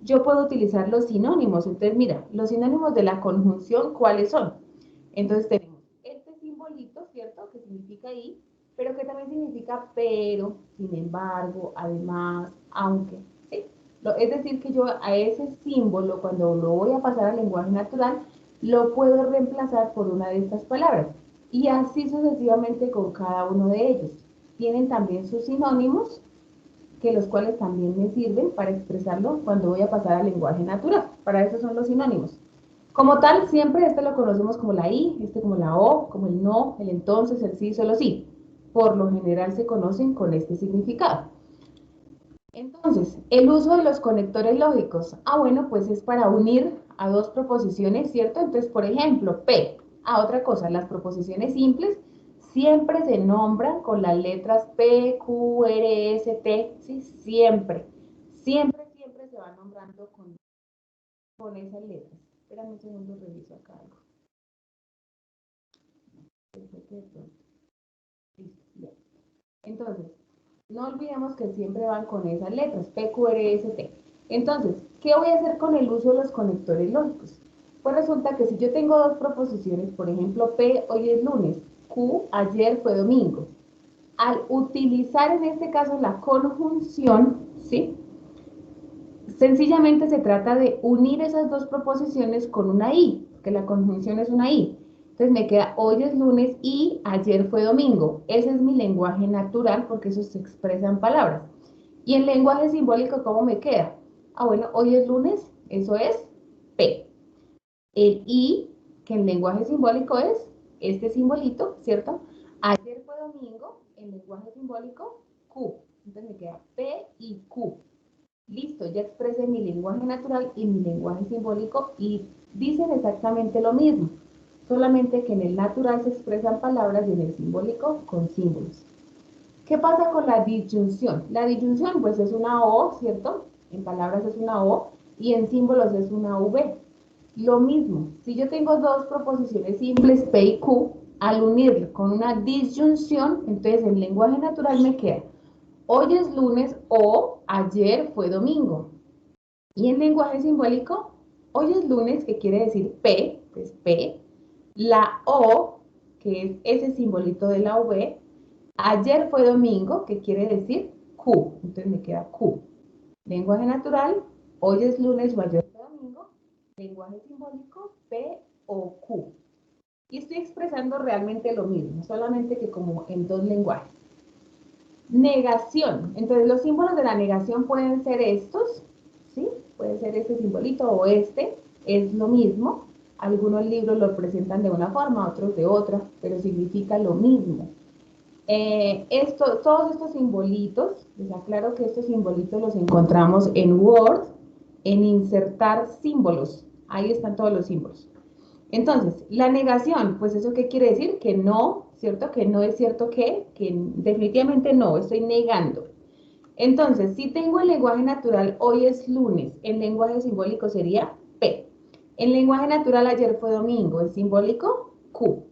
yo puedo utilizar los sinónimos. Entonces, mira, los sinónimos de la conjunción, ¿cuáles son? Entonces tenemos este simbolito, ¿cierto? Que significa y, pero que también significa pero, sin embargo, además, aunque, ¿sí? Es decir, que yo a ese símbolo, cuando lo voy a pasar al lenguaje natural, lo puedo reemplazar por una de estas palabras. Y así sucesivamente con cada uno de ellos. Tienen también sus sinónimos, que los cuales también me sirven para expresarlo cuando voy a pasar al lenguaje natural. Para eso son los sinónimos. Como tal, siempre este lo conocemos como la I, este como la O, como el no, el entonces, el sí, solo sí. Por lo general se conocen con este significado. Entonces, el uso de los conectores lógicos. Bueno, pues es para unir a dos proposiciones, ¿cierto? Entonces, por ejemplo, P. Otra cosa, las proposiciones simples siempre se nombran con las letras P, Q, R, S, T, ¿sí? Siempre. Siempre se va nombrando con esas letras. Espérame un segundo, reviso acá algo. Entonces, no olvidemos que siempre van con esas letras, P, Q, R, S, T. Entonces, ¿qué voy a hacer con el uso de los conectores lógicos? Pues resulta que si yo tengo dos proposiciones, por ejemplo, P, hoy es lunes, Q, ayer fue domingo. Al utilizar en este caso la conjunción, ¿sí? Sencillamente se trata de unir esas dos proposiciones con una I, que la conjunción es una I. Entonces me queda hoy es lunes y ayer fue domingo. Ese es mi lenguaje natural porque eso se expresa en palabras. Y en lenguaje simbólico, ¿cómo me queda? Bueno, hoy es lunes, eso es P. El I, que en lenguaje simbólico es este simbolito, ¿cierto? Ayer fue domingo, en lenguaje simbólico, Q. Entonces me queda P y Q. Listo, ya expresé mi lenguaje natural y mi lenguaje simbólico y dicen exactamente lo mismo, solamente que en el natural se expresan palabras y en el simbólico con símbolos. ¿Qué pasa con la disyunción? La disyunción pues es una O, ¿cierto? En palabras es una O y en símbolos es una V. Lo mismo, si yo tengo dos proposiciones simples, P y Q, al unir con una disyunción, entonces en lenguaje natural me queda hoy es lunes o ayer fue domingo. Y en lenguaje simbólico, hoy es lunes, que quiere decir P, que es P, la O, que es ese simbolito de la V, ayer fue domingo, que quiere decir Q, entonces me queda Q. Lenguaje natural, hoy es lunes o ayer fue domingo, lenguaje simbólico, P o Q. Y estoy expresando realmente lo mismo, solamente que como en dos lenguajes. Negación. Entonces, los símbolos de la negación pueden ser estos, ¿sí? Puede ser este simbolito o este, es lo mismo. Algunos libros lo presentan de una forma, otros de otra, pero significa lo mismo. Todos estos simbolitos, les aclaro que estos simbolitos los encontramos en Word, en insertar símbolos. Ahí están todos los símbolos. Entonces, la negación, pues eso qué quiere decir? Que no, ¿cierto? Que no es cierto que definitivamente no, estoy negando. Entonces, si tengo el lenguaje natural, hoy es lunes, el lenguaje simbólico sería P. El lenguaje natural ayer fue domingo, el simbólico Q.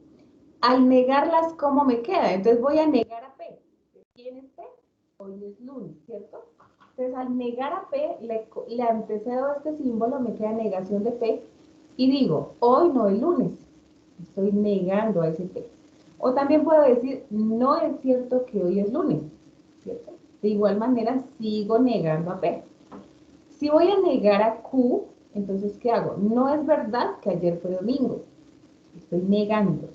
Al negarlas, ¿cómo me queda? Entonces voy a negar a P. ¿Quién es P? Hoy es lunes, ¿cierto? Entonces al negar a P, le antecedo a este símbolo, me queda negación de P, y digo, hoy no es lunes, estoy negando a ese P. O también puedo decir, no es cierto que hoy es lunes, ¿cierto? De igual manera, sigo negando a P. Si voy a negar a Q, entonces, ¿qué hago? No es verdad que ayer fue domingo, estoy negando.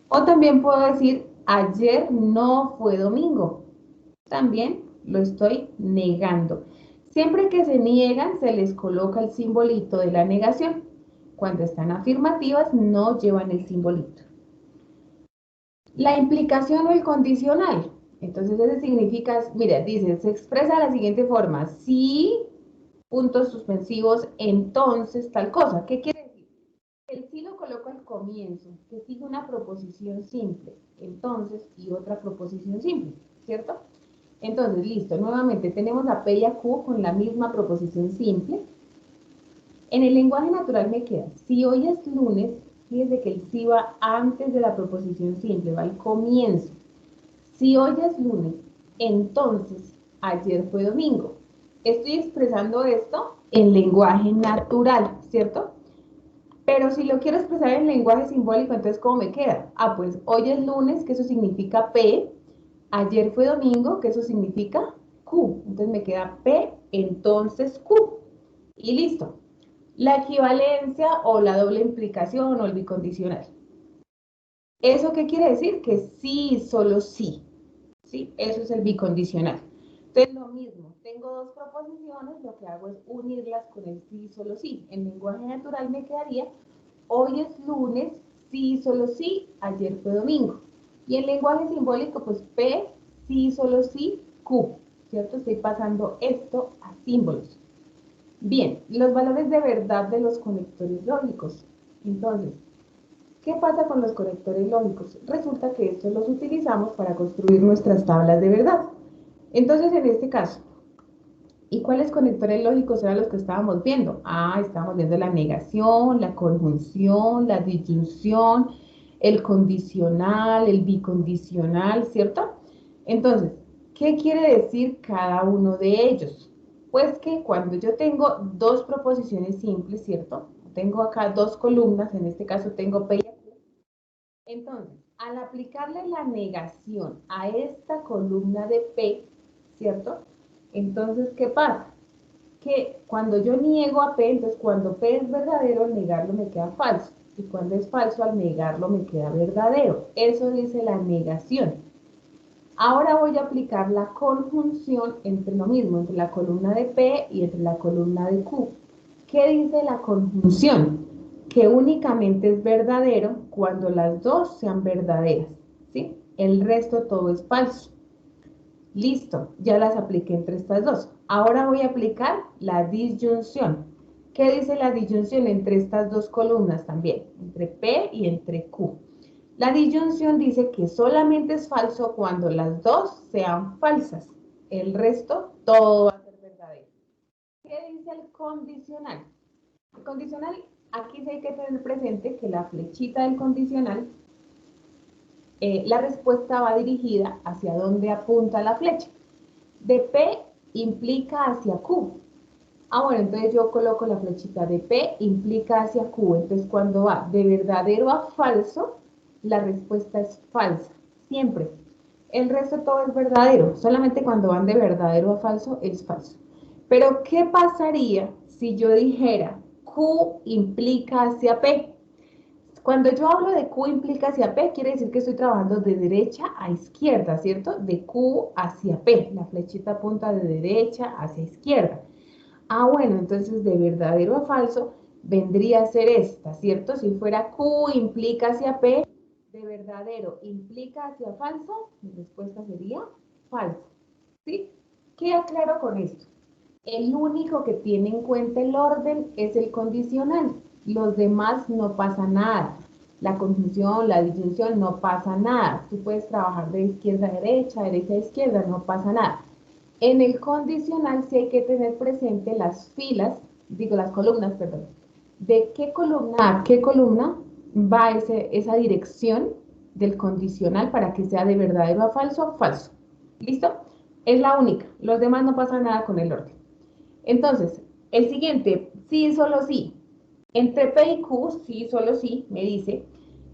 O también puedo decir, ayer no fue domingo. También lo estoy negando. Siempre que se niegan, se les coloca el simbolito de la negación. Cuando están afirmativas, no llevan el simbolito. La implicación o el condicional. Entonces, ese significa, mira, dice, se expresa de la siguiente forma. Si, puntos suspensivos, entonces tal cosa. ¿Qué quiere decir? El sí lo coloco al comienzo, que sigue una proposición simple, entonces, y otra proposición simple, ¿cierto? Entonces, listo, nuevamente tenemos a P y a Q con la misma proposición simple. En el lenguaje natural me queda, si hoy es lunes, fíjese que el sí va antes de la proposición simple, va al comienzo. Si hoy es lunes, entonces ayer fue domingo. Estoy expresando esto en lenguaje natural, ¿cierto? Pero si lo quiero expresar en lenguaje simbólico, entonces ¿cómo me queda? Ah, pues hoy es lunes, que eso significa P. Ayer fue domingo, que eso significa Q. Entonces me queda P, entonces Q. Y listo. La equivalencia o la doble implicación o el bicondicional. ¿Eso qué quiere decir? Que sí, solo sí. ¿Sí? Eso es el bicondicional. Entonces, lo mismo, tengo dos proposiciones, lo que hago es unirlas con el sí, solo sí. En lenguaje natural me quedaría, hoy es lunes, sí, solo sí, ayer fue domingo. Y en lenguaje simbólico, pues P, sí, solo sí, Q, ¿cierto? Estoy pasando esto a símbolos. Bien, los valores de verdad de los conectores lógicos. Entonces, ¿qué pasa con los conectores lógicos? Resulta que estos los utilizamos para construir nuestras tablas de verdad. Entonces, en este caso, ¿y cuáles conectores lógicos eran los que estábamos viendo? Ah, estábamos viendo la negación, la conjunción, la disyunción, el condicional, el bicondicional, ¿cierto? Entonces, ¿qué quiere decir cada uno de ellos? Pues que cuando yo tengo dos proposiciones simples, ¿cierto? Tengo acá dos columnas, en este caso tengo P y Q. Entonces, al aplicarle la negación a esta columna de P, ¿cierto? Entonces, ¿qué pasa? Que cuando yo niego a P, entonces cuando P es verdadero, al negarlo me queda falso. Y cuando es falso, al negarlo me queda verdadero. Eso dice la negación. Ahora voy a aplicar la conjunción entre lo mismo, entre la columna de P y entre la columna de Q. ¿Qué dice la conjunción? Que únicamente es verdadero cuando las dos sean verdaderas, ¿sí? El resto todo es falso. Listo, ya las apliqué entre estas dos. Ahora voy a aplicar la disyunción. ¿Qué dice la disyunción entre estas dos columnas también? Entre P y entre Q. La disyunción dice que solamente es falso cuando las dos sean falsas. El resto, todo va a ser verdadero. ¿Qué dice el condicional? El condicional, aquí sí hay que tener presente que la flechita del condicional, la respuesta va dirigida hacia donde apunta la flecha. De P implica hacia Q. Ah, bueno, entonces yo coloco la flechita de P implica hacia Q. Entonces cuando va de verdadero a falso, la respuesta es falsa, siempre. El resto todo es verdadero, solamente cuando van de verdadero a falso es falso. Pero, ¿qué pasaría si yo dijera Q implica hacia P? Cuando yo hablo de Q implica hacia P, quiere decir que estoy trabajando de derecha a izquierda, ¿cierto? De Q hacia P, la flechita apunta de derecha hacia izquierda. Ah, bueno, entonces de verdadero a falso vendría a ser esta, ¿cierto? Si fuera Q implica hacia P, de verdadero implica hacia falso, mi respuesta sería falso, ¿sí? ¿Qué aclaro con esto? El único que tiene en cuenta el orden es el condicional. Los demás no pasa nada. La conjunción, la disyunción, no pasa nada. Tú puedes trabajar de izquierda a derecha, derecha a izquierda, no pasa nada. En el condicional sí hay que tener presente las filas, digo las columnas, perdón. ¿De qué columna a qué columna va esa dirección del condicional para que sea de verdadero a falso? Falso. ¿Listo? Es la única. Los demás no pasa nada con el orden. Entonces, el siguiente, sí, solo sí. Entre P y Q, sí, solo sí, me dice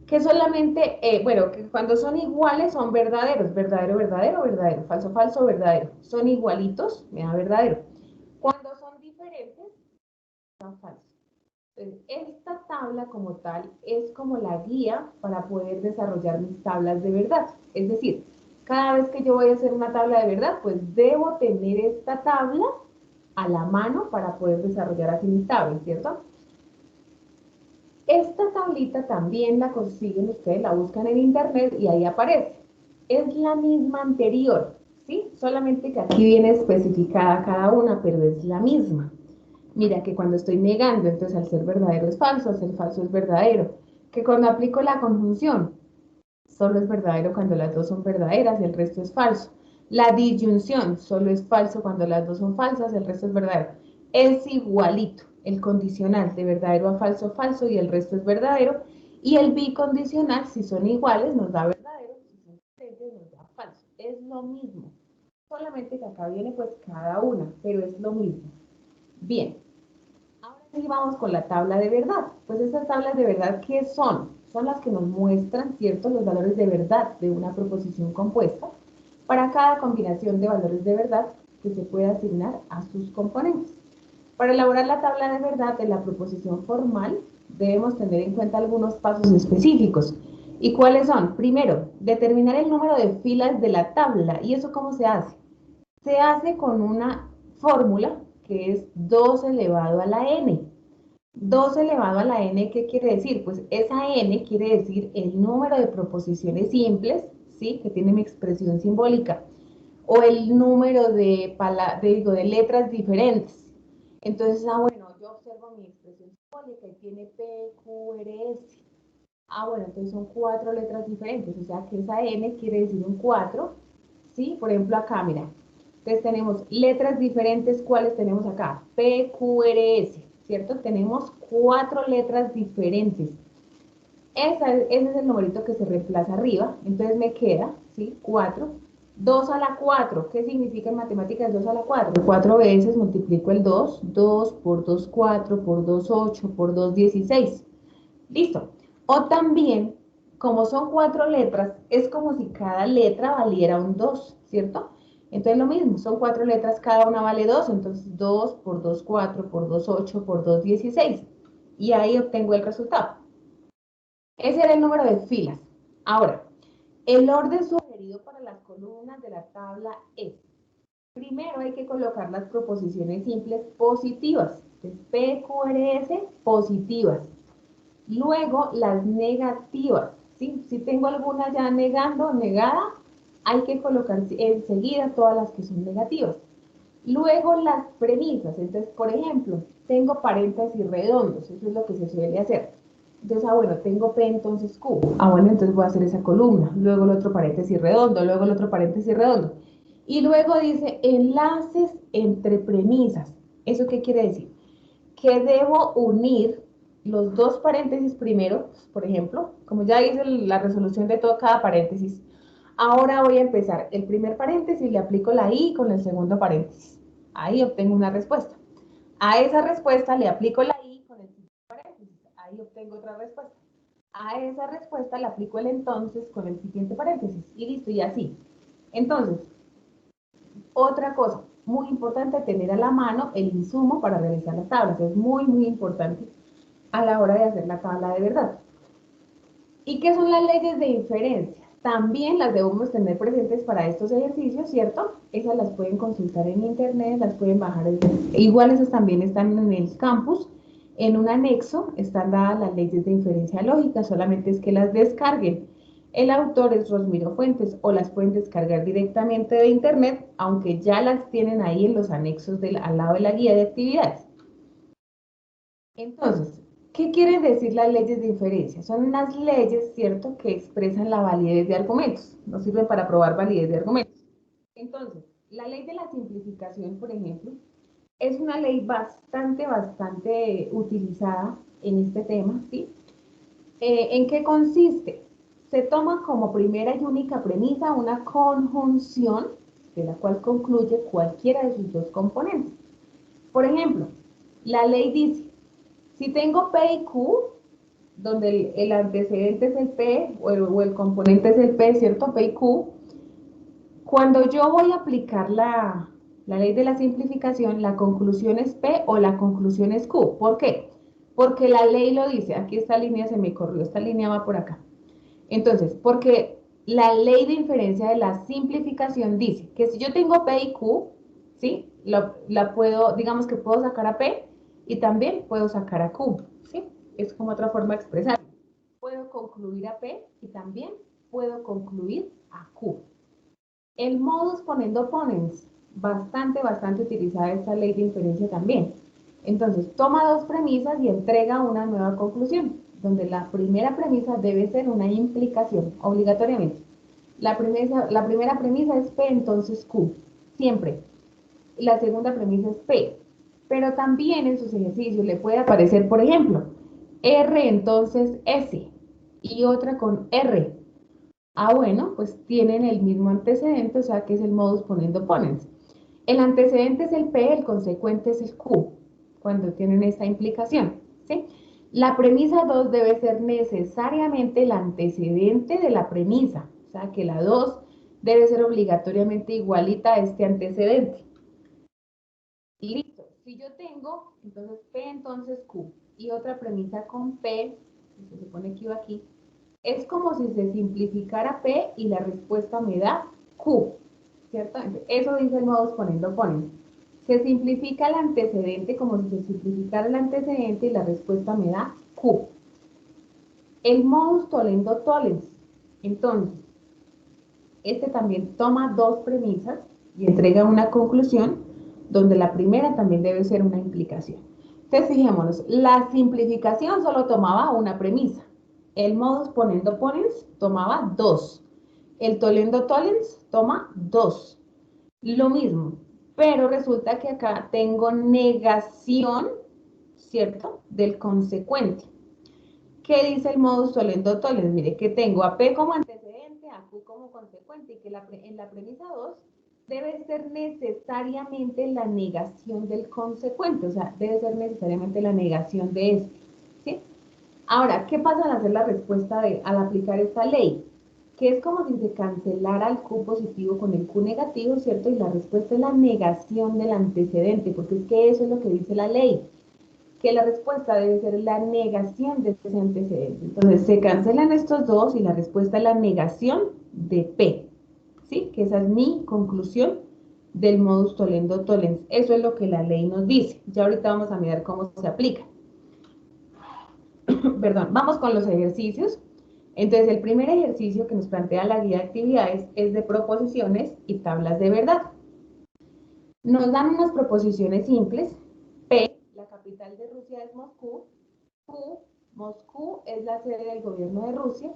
que solamente, bueno, que cuando son iguales son verdaderos, verdadero, verdadero, verdadero, falso, falso, verdadero. Son igualitos, me da verdadero. Cuando son diferentes, son falsos. Entonces, esta tabla como tal es como la guía para poder desarrollar mis tablas de verdad. Es decir, cada vez que yo voy a hacer una tabla de verdad, pues debo tener esta tabla a la mano para poder desarrollar así mis tablas, ¿cierto? Esta tablita también la consiguen ustedes, la buscan en internet y ahí aparece. Es la misma anterior, ¿sí? Solamente que aquí viene especificada cada una, pero es la misma. Mira que cuando estoy negando, entonces al ser verdadero es falso, al ser falso es verdadero. Que cuando aplico la conjunción, solo es verdadero cuando las dos son verdaderas y el resto es falso. La disyunción solo es falso cuando las dos son falsas, el resto es verdadero. Es igualito, el condicional de verdadero a falso, falso y el resto es verdadero. Y el bicondicional, si son iguales, nos da verdadero, si son diferentes, nos da falso. Es lo mismo, solamente que acá viene pues cada una, pero es lo mismo. Bien, así vamos con la tabla de verdad. Pues estas tablas de verdad, ¿qué son? Son las que nos muestran, ¿cierto?, los valores de verdad de una proposición compuesta para cada combinación de valores de verdad que se puede asignar a sus componentes. Para elaborar la tabla de verdad de la proposición formal, debemos tener en cuenta algunos pasos específicos. ¿Y cuáles son? Primero, determinar el número de filas de la tabla. ¿Y eso cómo se hace? Se hace con una fórmula que es 2 elevado a la n. 2 elevado a la n, ¿qué quiere decir? Pues esa n quiere decir el número de proposiciones simples, ¿sí?, que tienen expresión simbólica, o el número de letras diferentes. Entonces, bueno, yo observo mi expresión simbólica y tiene P, Q, R, S. Bueno, entonces son 4 letras diferentes, o sea que esa N quiere decir un 4, ¿sí? Por ejemplo, acá, mira. Entonces tenemos letras diferentes, ¿cuáles tenemos acá? P, Q, R, S, ¿cierto? Tenemos 4 letras diferentes. Ese es el numerito que se reemplaza arriba, entonces me queda, ¿sí? 4. 2 a la 4, ¿qué significa en matemáticas 2 a la 4? 4 veces multiplico el 2, 2 por 2, 4, por 2, 8, por 2, 16. Listo. O también, como son 4 letras, es como si cada letra valiera un 2, ¿cierto? Entonces lo mismo, son 4 letras, cada una vale 2, entonces 2 por 2, 4, por 2, 8, por 2, 16. Y ahí obtengo el resultado. Ese era el número de filas. Ahora, el orden sugerido para las columnas de la tabla es: primero hay que colocar las proposiciones simples positivas. Entonces, P, Q, R, S, positivas. Luego, las negativas. ¿Sí? Si tengo alguna ya negando, negada, hay que colocar enseguida todas las que son negativas. Luego, las premisas. Entonces, por ejemplo, tengo paréntesis redondos. Eso es lo que se suele hacer. Entonces, bueno, tengo P, entonces Q. Bueno, entonces voy a hacer esa columna. Luego el otro paréntesis redondo, luego el otro paréntesis redondo. Y luego dice enlaces entre premisas. ¿Eso qué quiere decir? Que debo unir los dos paréntesis primero, por ejemplo, como ya hice la resolución de todo cada paréntesis. Ahora voy a empezar el primer paréntesis, le aplico la i con el segundo paréntesis. Ahí obtengo una respuesta. A esa respuesta le aplico la i con el siguiente paréntesis. Ahí obtengo otra respuesta. A esa respuesta le aplico el entonces con el siguiente paréntesis. Y listo, y así. Entonces, otra cosa muy importante, tener a la mano el insumo para realizar las tablas. Es muy, muy importante a la hora de hacer la tabla de verdad. ¿Y qué son las leyes de inferencia? También las debemos tener presentes para estos ejercicios, ¿cierto? Esas las pueden consultar en internet, las pueden bajar. Igual esas también están en el campus. En un anexo están dadas las leyes de inferencia lógica, solamente es que las descarguen. El autor es Rosmiro Fuentes, o las pueden descargar directamente de internet, aunque ya las tienen ahí en los anexos al lado de la guía de actividades. Entonces, ¿qué quieren decir las leyes de inferencia? Son unas leyes, ¿cierto?, que expresan la validez de argumentos. Nos sirven para probar validez de argumentos. Entonces, la ley de la simplificación, por ejemplo, es una ley bastante utilizada en este tema, ¿sí? ¿En qué consiste? Se toma como primera y única premisa una conjunción de la cual concluye cualquiera de sus dos componentes. Por ejemplo, la ley dice, si tengo P y Q, donde el antecedente es el P o el componente es el P, ¿cierto? P y Q, cuando yo voy a aplicar la ley de la simplificación, la conclusión es P o la conclusión es Q. ¿Por qué? Porque la ley lo dice. Aquí esta línea se me corrió, esta línea va por acá. Entonces, porque la ley de inferencia de la simplificación dice que si yo tengo P y Q, ¿sí? La puedo, digamos que puedo sacar a P y también puedo sacar a Q, ¿sí? Es como otra forma de expresar. Puedo concluir a P y también puedo concluir a Q. El modus ponendo ponens, bastante utilizada esta ley de inferencia también. Entonces, toma dos premisas y entrega una nueva conclusión, donde la primera premisa debe ser una implicación, obligatoriamente. La primera premisa es P, entonces Q, siempre. La segunda premisa es P, pero también en sus ejercicios le puede aparecer, por ejemplo, R, entonces S, y otra con R. Bueno, pues tienen el mismo antecedente, o sea que es el modus ponendo ponens. El antecedente es el P, el consecuente es el Q. cuando tienen esta implicación, ¿sí? La premisa 2 debe ser necesariamente el antecedente de la premisa, o sea que la 2 debe ser obligatoriamente igualita a este antecedente. Listo, si yo tengo, entonces P, entonces Q, y otra premisa con P, se supone que iba aquí, es como si se simplificara P y la respuesta me da Q, ¿cierto? Eso dice el modus ponendo ponens. Se simplifica el antecedente como si se simplificara el antecedente y la respuesta me da Q. El modus tollendo tollens. Entonces, este también toma dos premisas y entrega una conclusión donde la primera también debe ser una implicación. Entonces, fijémonos, la simplificación solo tomaba una premisa. El modus ponendo ponens tomaba dos. El tollendo tollens toma dos. Lo mismo, pero resulta que acá tengo negación, ¿cierto? Del consecuente. ¿Qué dice el modus tollendo tollens? Mire, que tengo a P como antecedente, a Q como consecuente, y que en la premisa 2 debe ser necesariamente la negación del consecuente, o sea, debe ser necesariamente la negación de este, ¿sí? Ahora, ¿qué pasa al hacer la respuesta al aplicar esta ley? Que es como si se cancelara el Q positivo con el Q negativo, ¿cierto? Y la respuesta es la negación del antecedente, porque es que eso es lo que dice la ley, que la respuesta debe ser la negación de ese antecedente. Entonces, se cancelan estos dos y la respuesta es la negación de P, ¿sí? Que esa es mi conclusión del modus tollendo tollens. Eso es lo que la ley nos dice. Ya ahorita vamos a mirar cómo se aplica. Perdón, vamos con los ejercicios. Entonces, el primer ejercicio que nos plantea la guía de actividades es de proposiciones y tablas de verdad. Nos dan unas proposiciones simples. P, la capital de Rusia es Moscú. Q, Moscú es la sede del gobierno de Rusia.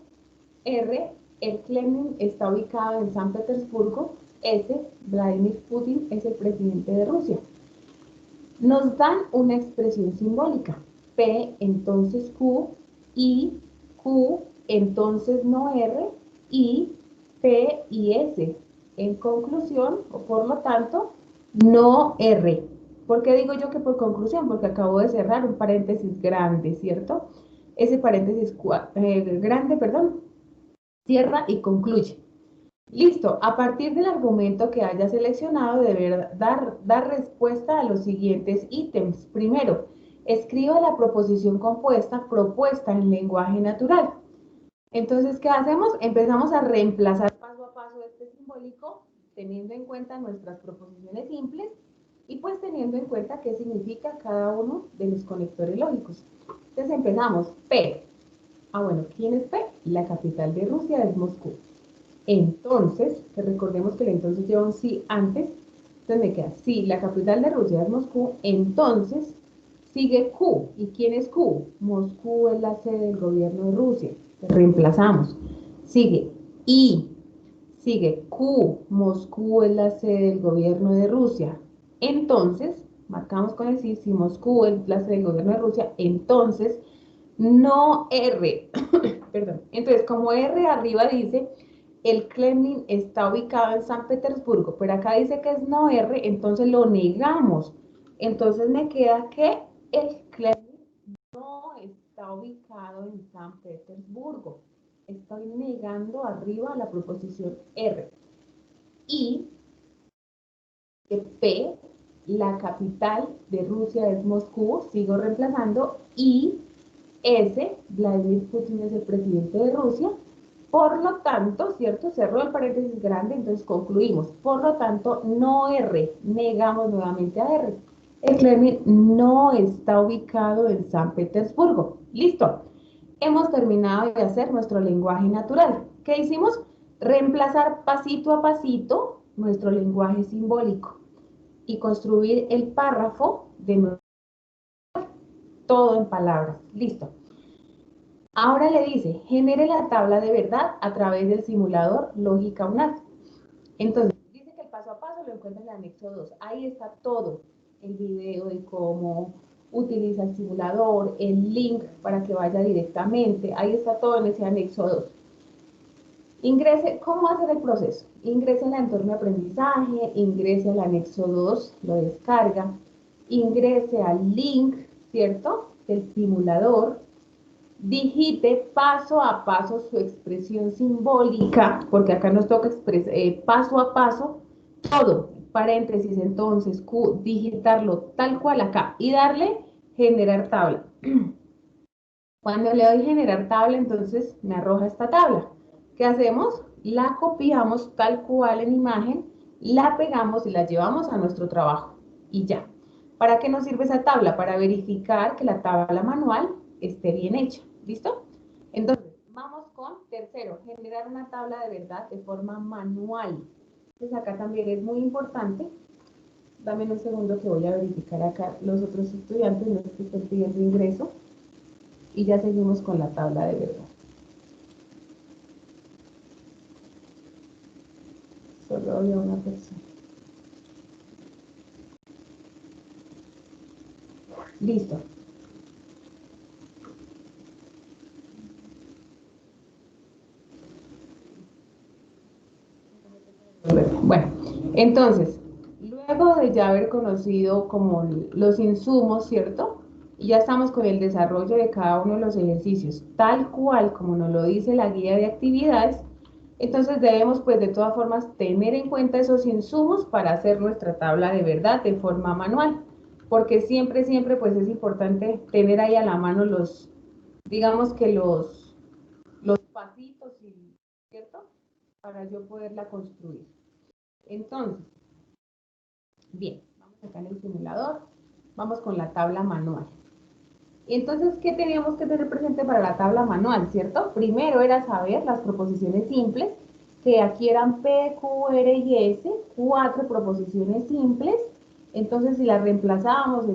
R, el Kremlin está ubicado en San Petersburgo. S, Vladimir Putin es el presidente de Rusia. Nos dan una expresión simbólica. P, entonces Q, I, Q, entonces no R, I, P y S. En conclusión, o por lo tanto, no R. ¿Por qué digo yo que por conclusión? Porque acabo de cerrar un paréntesis grande, ¿cierto? Ese paréntesis grande, perdón, cierra y concluye. Listo, a partir del argumento que haya seleccionado, debe dar respuesta a los siguientes ítems. Primero, escriba la proposición compuesta propuesta en lenguaje natural. Entonces, ¿qué hacemos? Empezamos a reemplazar paso a paso este simbólico, teniendo en cuenta nuestras proposiciones simples y pues teniendo en cuenta qué significa cada uno de los conectores lógicos. Entonces empezamos. P. Ah, bueno, ¿quién es P? La capital de Rusia es Moscú. Entonces, que recordemos que el entonces lleva un sí antes, entonces me queda, sí, la capital de Rusia es Moscú, entonces sigue Q. ¿Y quién es Q? Moscú es la sede del gobierno de Rusia. Reemplazamos. Sigue I. Sigue Q. Moscú es la sede del gobierno de Rusia. Entonces, marcamos con el sí, si Moscú es la sede del gobierno de Rusia, entonces no R. Perdón. Entonces, como R arriba dice, el Kremlin está ubicado en San Petersburgo, pero acá dice que es no R, entonces lo negamos. Entonces me queda que el Kremlin no está ubicado en San Petersburgo. Estoy negando arriba la proposición R. Y que P, la capital de Rusia es Moscú, sigo reemplazando, y S, Vladimir Putin es el presidente de Rusia. Por lo tanto, ¿cierto? Cerró el paréntesis grande, entonces concluimos. Por lo tanto, no R, negamos nuevamente a R. El Kremlin no está ubicado en San Petersburgo. Listo. Hemos terminado de hacer nuestro lenguaje natural. ¿Qué hicimos? Reemplazar pasito a pasito nuestro lenguaje simbólico y construir el párrafo de nuevo, todo en palabras. Listo. Ahora le dice, genere la tabla de verdad a través del simulador Lógica UNAD. Entonces, dice que el paso a paso lo encuentra en el anexo 2. Ahí está todo, el video de cómo utiliza el simulador, el link para que vaya directamente. Ahí está todo en ese anexo 2. Ingrese, ¿cómo va a ser el proceso? Ingrese en el entorno de aprendizaje, ingrese al anexo 2, lo descarga ingrese al link, ¿cierto?, del simulador, digite paso a paso su expresión simbólica, porque acá nos toca paso a paso todo, paréntesis, entonces, Q, digitarlo tal cual acá y darle generar tabla. Cuando le doy generar tabla, entonces me arroja esta tabla. ¿Qué hacemos? La copiamos tal cual en imagen, la pegamos y la llevamos a nuestro trabajo. Y ya. ¿Para qué nos sirve esa tabla? Para verificar que la tabla manual esté bien hecha. ¿Listo? Entonces, vamos con tercero, generar una tabla de verdad de forma manual. Entonces, acá también es muy importante. Dame un segundo que voy a verificar acá los otros estudiantes, no es que estén pidiendo ingreso. Y ya seguimos con la tabla de verdad. Solo había una persona. Listo. Bueno, entonces, luego de ya haber conocido como los insumos, ¿cierto? Y ya estamos con el desarrollo de cada uno de los ejercicios, tal cual como nos lo dice la guía de actividades, entonces debemos pues de todas formas tener en cuenta esos insumos para hacer nuestra tabla de verdad de forma manual, porque siempre, siempre pues es importante tener ahí a la mano digamos que los pasitos, ¿cierto? Para yo poderla construir. Entonces, bien, vamos acá en el simulador, vamos con la tabla manual. Entonces, ¿qué teníamos que tener presente para la tabla manual, cierto? Primero era saber las proposiciones simples, que aquí eran P, Q, R y S, 4 proposiciones simples. Entonces, si las reemplazábamos,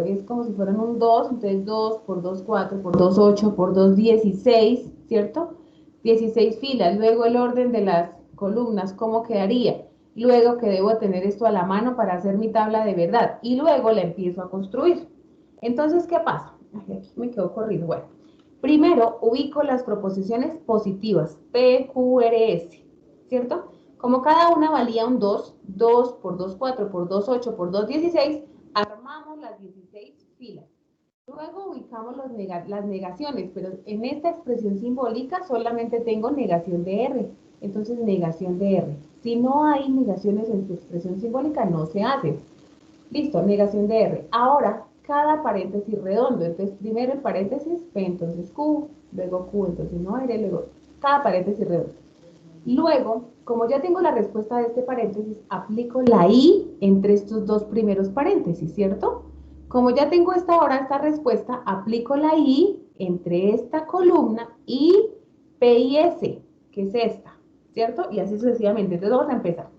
es como si fueran un 2, entonces 2 por 2, 4, por 2, 8, por 2, 16, ¿cierto? 16 filas. Luego el orden de las columnas, ¿cómo quedaría? Luego que debo tener esto a la mano para hacer mi tabla de verdad. Y luego la empiezo a construir. Entonces, ¿qué pasa? Ay, aquí me quedó corrido. Bueno, primero ubico las proposiciones positivas, P, Q, R, S, ¿cierto? Como cada una valía un 2, 2 por 2, 4 por 2, 8 por 2, 16, armamos las 16 filas. Luego ubicamos las negaciones, pero en esta expresión simbólica solamente tengo negación de R. Entonces, negación de R. Si no hay negaciones en su expresión simbólica, no se hace. Listo, negación de R. Ahora, cada paréntesis redondo. Entonces, primero el paréntesis, P, entonces Q, luego Q, entonces no R, luego cada paréntesis redondo. Luego, como ya tengo la respuesta de este paréntesis, aplico la I entre estos dos primeros paréntesis, ¿cierto? Como ya tengo esta respuesta, aplico la I entre esta columna y P y S, que es esta, ¿cierto? Y así sucesivamente. Entonces vamos a empezar.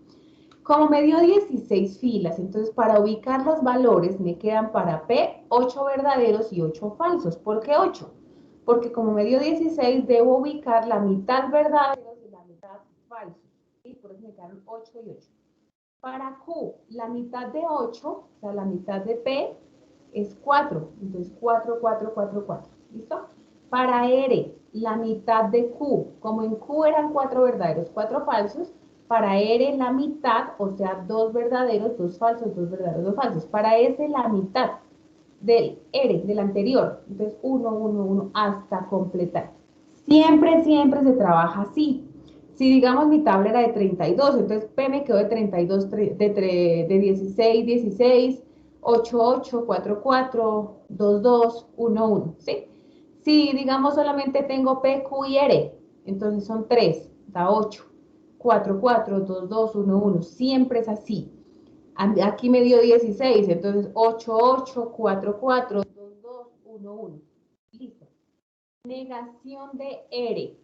Como me dio 16 filas, entonces para ubicar los valores me quedan para P 8 verdaderos y 8 falsos. ¿Por qué 8? Porque como me dio 16, debo ubicar la mitad verdaderos y la mitad falsos. ¿Sí? Por eso me quedaron 8 y 8. Para Q, la mitad de 8, o sea, la mitad de P, es 4. Entonces 4, 4, 4, 4. ¿Listo? Para R, la mitad de Q, como en Q eran 4 verdaderos, 4 falsos, para R la mitad, o sea, 2 verdaderos, 2 falsos, 2 verdaderos, 2 falsos. Para S la mitad del R, del anterior. Entonces 1, 1, 1, hasta completar. Siempre, siempre se trabaja así. Si digamos mi tabla era de 32, entonces P me quedó de 32, de 16, 16, 8, 8, 4, 4, 2, 2, 1, 1, ¿sí? Si digamos solamente tengo P, Q y R, entonces son 3, da 8, 4, 4, 2, 2, 1, 1, siempre es así. Aquí me dio 16, entonces 8, 8, 4, 4, 2, 2, 1, 1. Listo. Negación de R.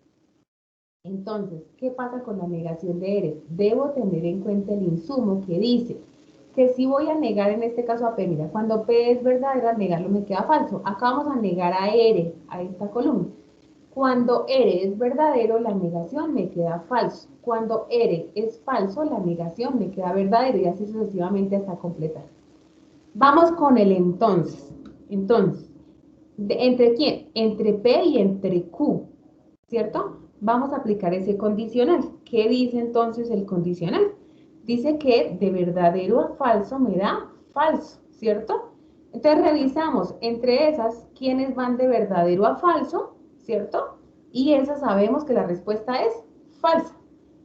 Entonces, ¿qué pasa con la negación de R? Debo tener en cuenta el insumo que dice que si voy a negar en este caso a P, mira, cuando P es verdadero, al negarlo me queda falso. Acá vamos a negar a R, a esta columna. Cuando R es verdadero, la negación me queda falso. Cuando R es falso, la negación me queda verdadero y así sucesivamente hasta completar. Vamos con el entonces. Entonces, ¿entre quién? Entre P y entre Q, ¿cierto? Vamos a aplicar ese condicional. ¿Qué dice entonces el condicional? Dice que de verdadero a falso me da falso, ¿cierto? Entonces revisamos entre esas quiénes van de verdadero a falso, ¿cierto? Y esas sabemos que la respuesta es falsa.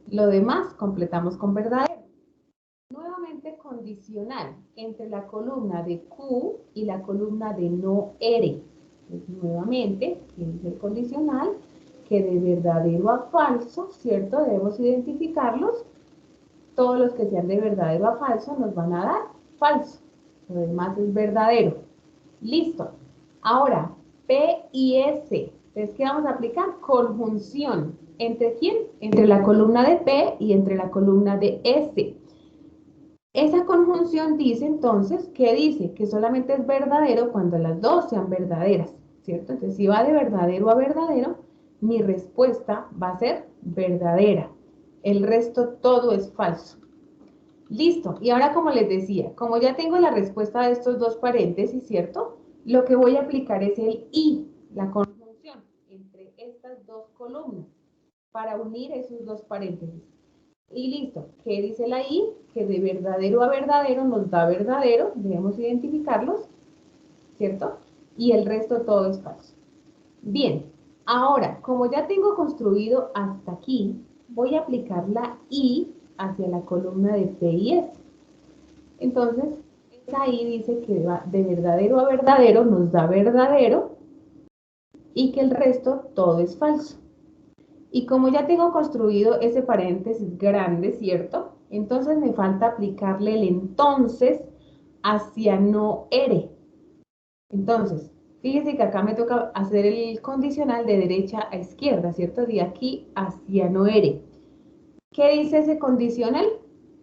Lo demás completamos con verdadero. Nuevamente condicional entre la columna de Q y la columna de no R. Entonces, nuevamente, es el condicional que de verdadero a falso, ¿cierto? Debemos identificarlos. Todos los que sean de verdadero a falso nos van a dar falso. Lo demás es verdadero. Listo. Ahora, P y S. Entonces, ¿qué vamos a aplicar? Conjunción. ¿Entre quién? Entre la columna de P y entre la columna de S. Esa conjunción dice entonces, ¿qué dice? Que solamente es verdadero cuando las dos sean verdaderas, ¿cierto? Entonces, si va de verdadero a verdadero, mi respuesta va a ser verdadera. El resto todo es falso. Listo. Y ahora, como les decía, como ya tengo la respuesta de estos dos paréntesis, ¿cierto? Lo que voy a aplicar es el y, la conjunción entre estas dos columnas, para unir esos dos paréntesis. Y listo. ¿Qué dice la i? Que de verdadero a verdadero nos da verdadero, debemos identificarlos, ¿cierto? Y el resto todo es falso. Bien, ahora, como ya tengo construido hasta aquí, voy a aplicar la i hacia la columna de P y S. Entonces, esa i dice que de verdadero a verdadero nos da verdadero y que el resto todo es falso. Y como ya tengo construido ese paréntesis grande, ¿cierto? Entonces me falta aplicarle el entonces hacia no ere. Entonces, fíjese que acá me toca hacer el condicional de derecha a izquierda, ¿cierto? De aquí hacia no ere. ¿Qué dice ese condicional?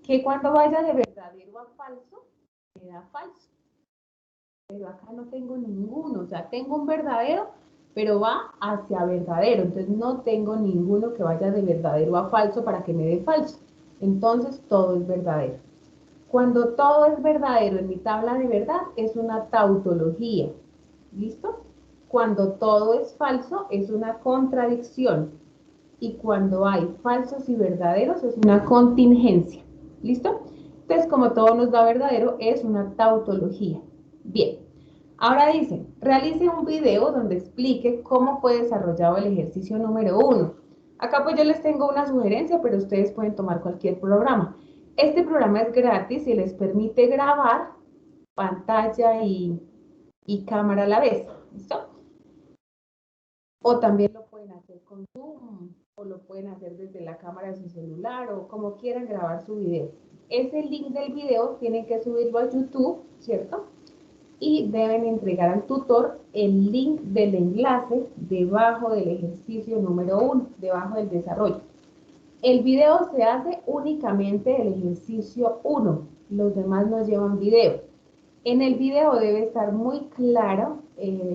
Que cuando vaya de verdadero a falso, me da falso. Pero acá no tengo ninguno, o sea, tengo un verdadero, pero va hacia verdadero, entonces no tengo ninguno que vaya de verdadero a falso para que me dé falso. Entonces todo es verdadero. Cuando todo es verdadero en mi tabla de verdad es una tautología. ¿Listo? Cuando todo es falso es una contradicción. Y cuando hay falsos y verdaderos es una contingencia. ¿Listo? Entonces, como todo nos da verdadero, es una tautología. Bien. Ahora dice, realice un video donde explique cómo fue desarrollado el ejercicio número 1. Acá pues yo les tengo una sugerencia, pero ustedes pueden tomar cualquier programa. Este programa es gratis y les permite grabar pantalla y cámara a la vez. ¿Listo? O también lo pueden hacer con Zoom, o lo pueden hacer desde la cámara de su celular, o como quieran grabar su video. Ese link del video tienen que subirlo a YouTube, ¿cierto? Y deben entregar al tutor el link del enlace debajo del ejercicio número 1, debajo del desarrollo. El video se hace únicamente el ejercicio 1, los demás no llevan video. En el video debe estar muy claro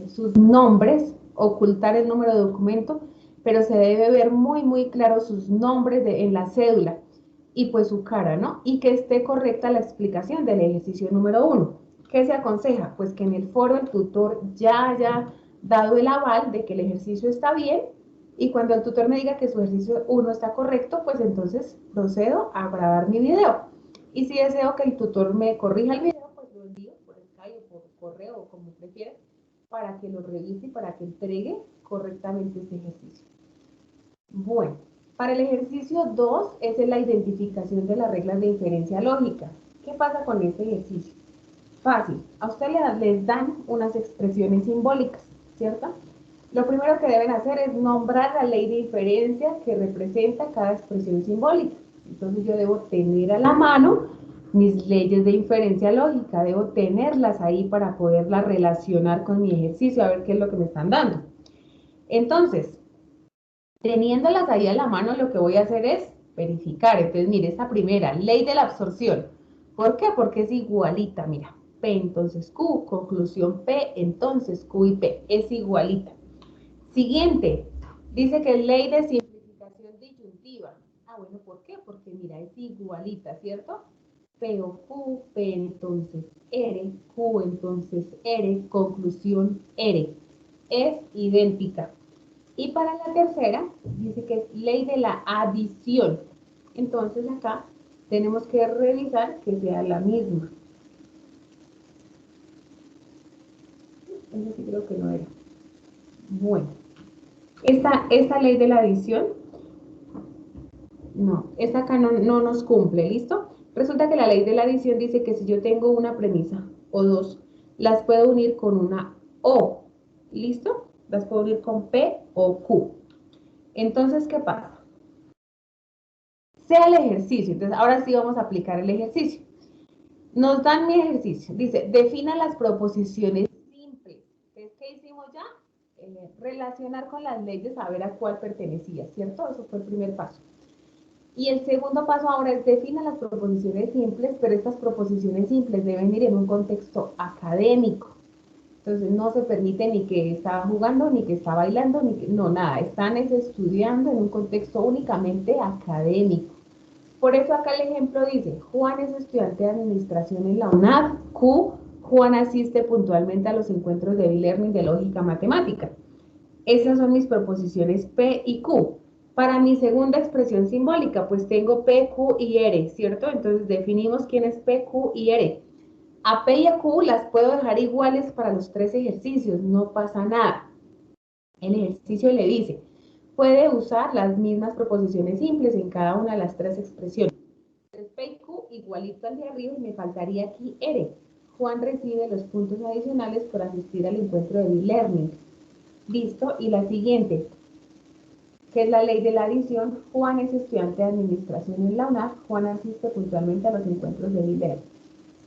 sus nombres, ocultar el número de documento, pero se debe ver muy claro sus nombres en la cédula y pues su cara, ¿no? Y que esté correcta la explicación del ejercicio número 1. ¿Qué se aconseja? Pues que en el foro el tutor ya haya dado el aval de que el ejercicio está bien y cuando el tutor me diga que su ejercicio 1 está correcto, pues entonces procedo a grabar mi video. Y si deseo que el tutor me corrija el video, pues lo envío por Skype o por correo o como prefiera para que lo revise y para que entregue correctamente este ejercicio. Bueno, para el ejercicio 2 es la identificación de las reglas de inferencia lógica. ¿Qué pasa con este ejercicio? Fácil. A usted les dan unas expresiones simbólicas, ¿cierto? Lo primero que deben hacer es nombrar la ley de inferencia que representa cada expresión simbólica. Entonces yo debo tener a la mano mis leyes de inferencia lógica, debo tenerlas ahí para poderlas relacionar con mi ejercicio, a ver qué es lo que me están dando. Entonces, teniéndolas ahí a la mano, lo que voy a hacer es verificar. Entonces, mire, esta primera, ley de la absorción. ¿Por qué? Porque es igualita, mira. P entonces Q, conclusión P, entonces Q y P, es igualita. Siguiente, dice que es ley de simplificación disyuntiva. Ah, bueno, ¿por qué? Porque mira, es igualita, ¿cierto? P o Q, P entonces R, Q entonces R, conclusión R. Es idéntica. Y para la tercera, dice que es ley de la adición. Entonces acá tenemos que revisar que sea la misma. Ese sí creo que no era. Bueno, esta ley de la adición, no, esta acá no nos cumple, ¿listo? Resulta que la ley de la adición dice que si yo tengo una premisa o dos, las puedo unir con una O, ¿listo? Las puedo unir con P o Q. Entonces, ¿qué pasa? Sea el ejercicio, entonces ahora sí vamos a aplicar el ejercicio. Nos dan mi ejercicio, dice, defina las proposiciones simples. Entonces, ¿qué hicimos ya? Relacionar con las leyes, saber a cuál pertenecía, ¿cierto? Eso fue el primer paso. Y el segundo paso ahora es defina las proposiciones simples, pero estas proposiciones simples deben ir en un contexto académico. Entonces no se permite ni que está jugando, ni que está bailando, ni que, no, nada, están estudiando en un contexto únicamente académico. Por eso acá el ejemplo dice, Juan es estudiante de administración en la UNAD, Q, Juan asiste puntualmente a los encuentros de e-learning de lógica matemática. Esas son mis proposiciones P y Q. Para mi segunda expresión simbólica, pues tengo P, Q y R, ¿cierto? Entonces definimos quién es P, Q y R. A P y a Q las puedo dejar iguales para los tres ejercicios, no pasa nada. El ejercicio le dice, puede usar las mismas proposiciones simples en cada una de las tres expresiones. Entonces, P y Q igualito al de arriba y me faltaría aquí R. Juan recibe los puntos adicionales por asistir al encuentro de e-learning. Listo, y la siguiente, que es la ley de la adición. Juan es estudiante de administración en la UNAF. Juan asiste puntualmente a los encuentros de e-learning.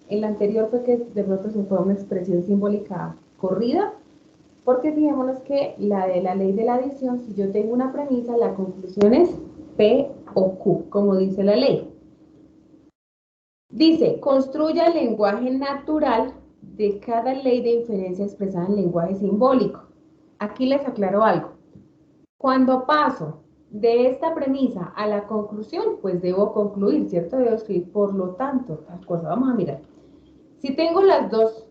En la anterior fue que de pronto se fue una expresión simbólica corrida, porque fijémonos que la de la ley de la adición, si yo tengo una premisa, la conclusión es P o Q, como dice la ley. Dice, construya el lenguaje natural de cada ley de inferencia expresada en lenguaje simbólico. Aquí les aclaro algo. Cuando paso de esta premisa a la conclusión, pues debo concluir, ¿cierto? Debo escribir, por lo tanto, tal cosa. Vamos a mirar. Si tengo las dos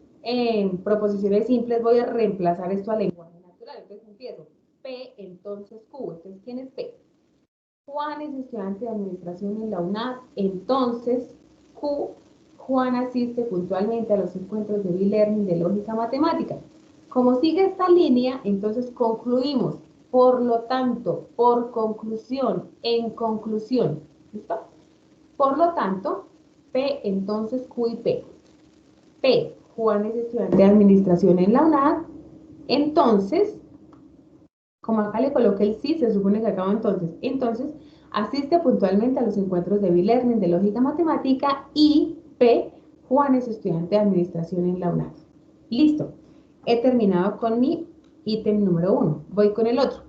proposiciones simples, voy a reemplazar esto al lenguaje natural. Entonces empiezo. P, entonces Q. Entonces, ¿quién es P? Juan es estudiante de administración en la UNAD. Entonces, Q, Juan asiste puntualmente a los encuentros de e-learning de lógica matemática. Como sigue esta línea, entonces concluimos. Por lo tanto, por conclusión, en conclusión. ¿Listo? Por lo tanto, P, entonces Q y P. P, Juan es estudiante de administración en la UNAD. Entonces, como acá le coloqué el sí, se supone que acaba entonces, asiste puntualmente a los encuentros de e-learning de lógica matemática y P, Juan es estudiante de administración en la UNAD. Listo. He terminado con mi ítem número 1. Voy con el otro.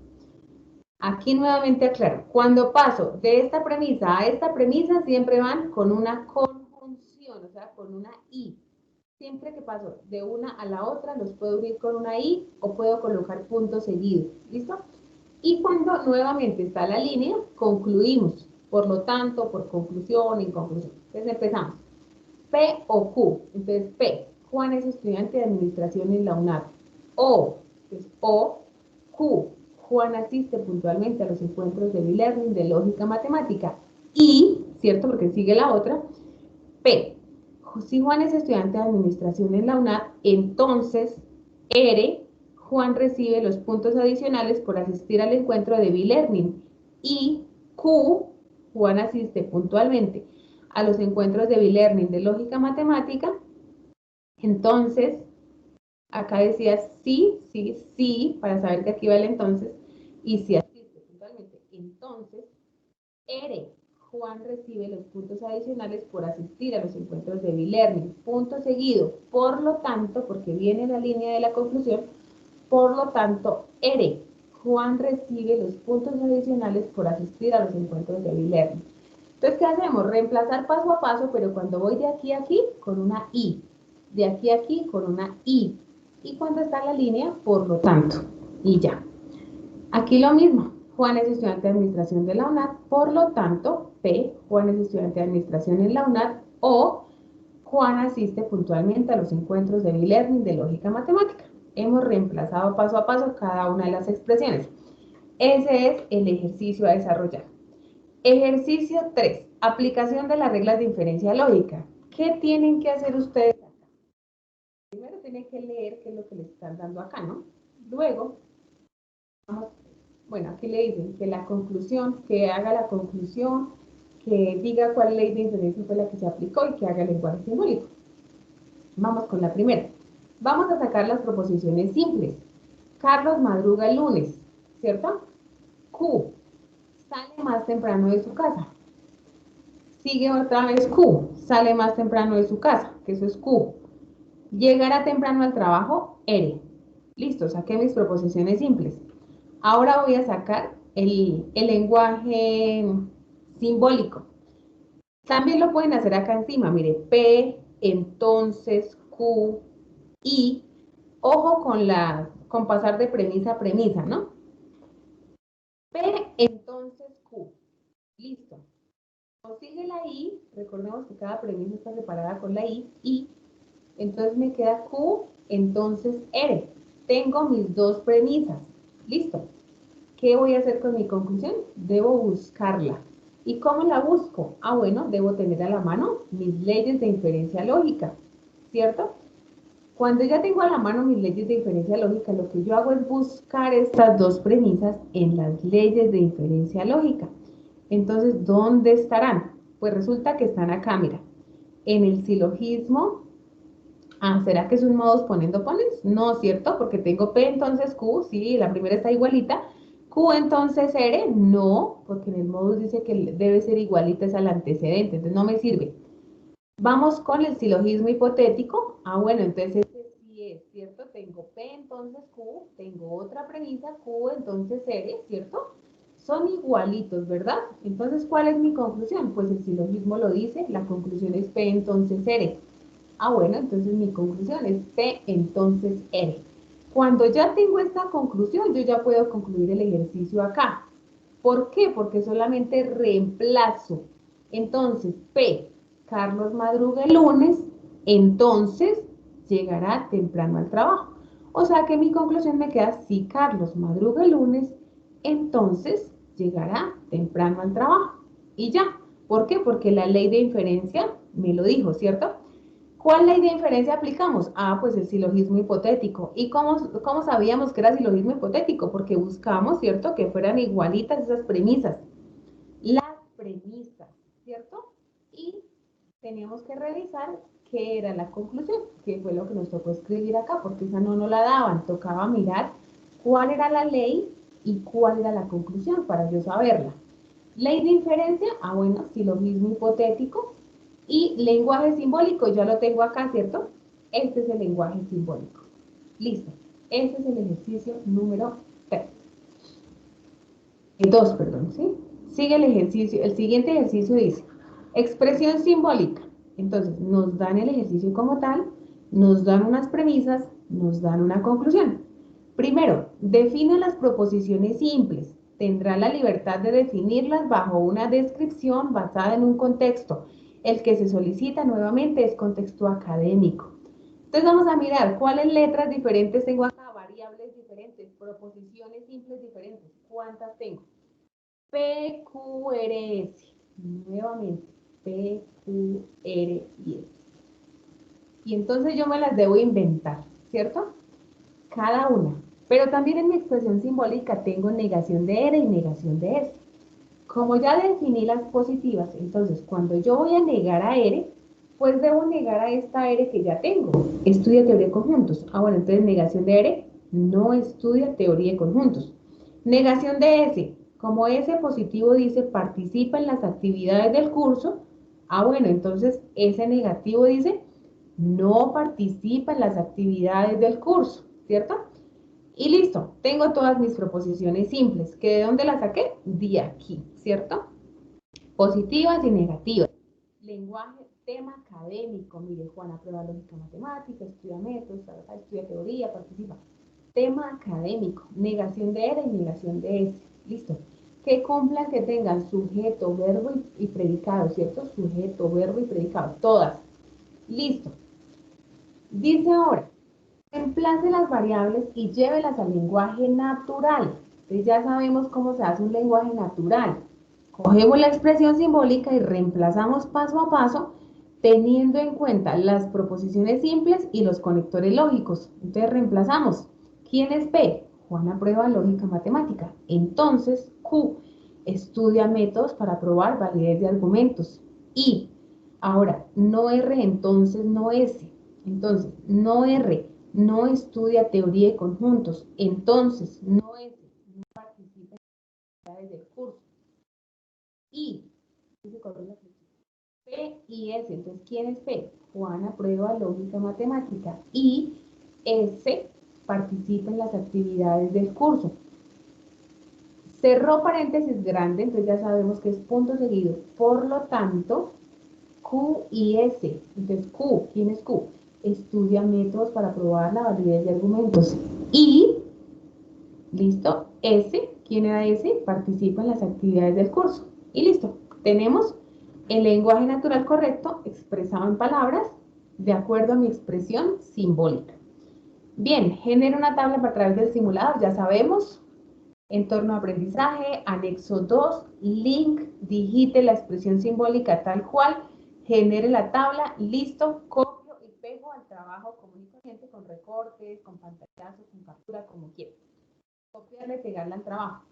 Aquí nuevamente aclaro, cuando paso de esta premisa a esta premisa, siempre van con una conjunción, o sea, con una I. Siempre que paso de una a la otra, los puedo unir con una I o puedo colocar puntos seguidos. ¿Listo? Y cuando nuevamente está la línea, concluimos. Por lo tanto, por conclusión, en conclusión. Entonces empezamos. P o Q. Entonces, P. Juan es estudiante de administración en la UNAD. O. Entonces, O. Q. Juan asiste puntualmente a los encuentros de e-learning de lógica matemática. Y, ¿cierto? Porque sigue la otra. P. Si Juan es estudiante de administración en la UNAD, entonces R. Juan recibe los puntos adicionales por asistir al encuentro de e-learning. Y Q. Juan asiste puntualmente a los encuentros de e-learning de lógica matemática. Entonces, acá decía sí, sí, sí, para saber que aquí va el entonces. Y si asiste puntualmente, entonces R. Juan recibe los puntos adicionales por asistir a los encuentros de e-learning. Punto seguido. Por lo tanto, porque viene la línea de la conclusión, por lo tanto, R. Juan recibe los puntos adicionales por asistir a los encuentros de e-learning. Entonces, ¿qué hacemos? Reemplazar paso a paso, pero cuando voy de aquí a aquí, con una I. De aquí a aquí, con una I. Y cuando está la línea, por lo tanto. Y ya. Aquí lo mismo. Juan es estudiante de administración de la UNAD, por lo tanto, P, Juan es estudiante de administración en la UNAD, o Juan asiste puntualmente a los encuentros de e-learning de lógica matemática. Hemos reemplazado paso a paso cada una de las expresiones. Ese es el ejercicio a desarrollar. Ejercicio 3. Aplicación de las reglas de inferencia lógica. ¿Qué tienen que hacer ustedes acá? Primero tiene que leer qué es lo que le están dando acá, ¿no? Luego, vamos, bueno, aquí le dicen que la conclusión, que haga la conclusión, que diga cuál ley de inferencia fue la que se aplicó y que haga el lenguaje simbólico. Vamos con la primera. Vamos a sacar las proposiciones simples. Carlos madruga el lunes, ¿cierto? Q, sale más temprano de su casa. Sigue otra vez Q, sale más temprano de su casa, que eso es Q. Llegará temprano al trabajo, R. Listo, saqué mis proposiciones simples. Ahora voy a sacar el lenguaje simbólico. También lo pueden hacer acá encima, mire, P, entonces, Q, I. Ojo con pasar de premisa a premisa, ¿no? P, entonces, Q. Listo. O sigue la I, recordemos que cada premisa está separada con la I, entonces me queda Q, entonces R. Tengo mis dos premisas. Listo. ¿Qué voy a hacer con mi conclusión? Debo buscarla. ¿Y cómo la busco? Ah, bueno, debo tener a la mano mis leyes de inferencia lógica, ¿cierto? Cuando ya tengo a la mano mis leyes de inferencia lógica, lo que yo hago es buscar estas dos premisas en las leyes de inferencia lógica. Entonces, ¿dónde estarán? Pues resulta que están acá, mira, en el silogismo. Ah, ¿será que es un modus poniendo pones? No, ¿cierto? Porque tengo P, entonces Q, sí, la primera está igualita. Q, entonces R, no, porque en el modus dice que debe ser igualita es al antecedente, entonces no me sirve. Vamos con el silogismo hipotético. Ah, bueno, entonces este sí es, ¿cierto? Tengo P, entonces Q, tengo otra premisa, Q, entonces R, ¿cierto? Son igualitos, ¿verdad? Entonces, ¿cuál es mi conclusión? Pues el silogismo lo dice, la conclusión es P, entonces R. Ah, bueno, entonces mi conclusión es P, entonces R. Cuando ya tengo esta conclusión, yo ya puedo concluir el ejercicio acá. ¿Por qué? Porque solamente reemplazo. Entonces, P, Carlos madruga el lunes, entonces llegará temprano al trabajo. O sea que mi conclusión me queda, si Carlos madruga el lunes, entonces llegará temprano al trabajo. Y ya. ¿Por qué? Porque la ley de inferencia me lo dijo, ¿cierto? ¿Cuál ley de inferencia aplicamos? Ah, pues el silogismo hipotético. ¿Y cómo sabíamos que era silogismo hipotético? Porque buscamos, ¿cierto? Que fueran igualitas esas premisas. Las premisas, ¿cierto? Y teníamos que revisar qué era la conclusión, que fue lo que nos tocó escribir acá, porque esa no nos la daban. Tocaba mirar cuál era la ley y cuál era la conclusión para yo saberla. Ley de inferencia, ah, bueno, silogismo hipotético. Y lenguaje simbólico, ya lo tengo acá, ¿cierto? Este es el lenguaje simbólico. Listo. Este es el ejercicio número 3. 2, perdón, ¿sí? Sigue el ejercicio. El siguiente ejercicio dice, expresión simbólica. Entonces, nos dan el ejercicio como tal, nos dan unas premisas, nos dan una conclusión. Primero, define las proposiciones simples. Tendrá la libertad de definirlas bajo una descripción basada en un contexto. El que se solicita nuevamente es contexto académico. Entonces vamos a mirar cuáles letras diferentes tengo acá, variables diferentes, proposiciones simples diferentes. ¿Cuántas tengo? P, Q, R, S. Nuevamente, P, Q, R y S. Y entonces yo me las debo inventar, ¿cierto? Cada una. Pero también en mi expresión simbólica tengo negación de R y negación de S. Como ya definí las positivas, entonces cuando yo voy a negar a R, pues debo negar a esta R que ya tengo. Estudia teoría de conjuntos. Ah, bueno, entonces negación de R, no estudia teoría de conjuntos. Negación de S, como S positivo dice participa en las actividades del curso, ah, bueno, entonces S negativo dice no participa en las actividades del curso, ¿cierto? Y listo, tengo todas mis proposiciones simples, que de dónde las saqué, de aquí, ¿cierto? Positivas y negativas. Lenguaje, tema académico, mire, Juana prueba lógica matemática, estudia métodos, estudia teoría, participa. Tema académico, negación de R y negación de S, listo. Que cumplan, que tengan sujeto, verbo y predicado, ¿cierto? Sujeto, verbo y predicado, todas. Listo. Dice ahora, reemplace las variables y llévelas al lenguaje natural. Entonces ya sabemos cómo se hace un lenguaje natural. Cogemos la expresión simbólica y reemplazamos paso a paso teniendo en cuenta las proposiciones simples y los conectores lógicos. Entonces reemplazamos. ¿Quién es P? Juana prueba lógica matemática. Entonces, Q estudia métodos para probar validez de argumentos. Y, ahora, no R, entonces no S. Entonces, no R, no estudia teoría de conjuntos. Entonces, no S, no participa en las actividades del curso. Y, P y S. Entonces, ¿quién es P? Juana prueba lógica matemática. Y S participa en las actividades del curso. Cerró paréntesis grande, entonces ya sabemos que es punto seguido. Por lo tanto, Q y S. Entonces, Q, ¿quién es Q? Estudia métodos para probar la validez de argumentos. Y, listo, S, ¿quién era S? Participa en las actividades del curso. Y listo, tenemos el lenguaje natural correcto expresado en palabras de acuerdo a mi expresión simbólica. Bien, genera una tabla a través del simulador, ya sabemos. Entorno de aprendizaje, anexo 2, link, digite la expresión simbólica tal cual, genere la tabla, listo, copio y pego al trabajo común y corriente con recortes, con pantallazos, con captura, como quieras. Copiarla y pegarla al trabajo.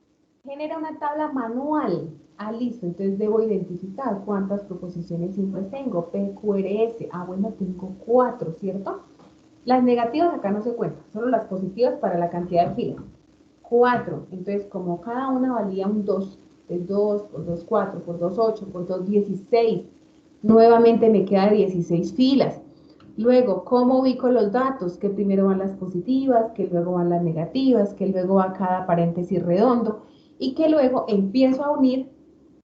Genera una tabla manual. Ah, listo, entonces debo identificar cuántas proposiciones simples tengo. PQRS. Ah, bueno, tengo 4, ¿cierto? Las negativas acá no se cuentan, solo las positivas para la cantidad de filas. 4, entonces como cada una valía un 2, es 2 por 2, 4, por 2, 8, por 2, 16. Nuevamente me queda 16 filas. Luego, ¿cómo ubico los datos? Que primero van las positivas, que luego van las negativas, que luego va cada paréntesis redondo y que luego empiezo a unir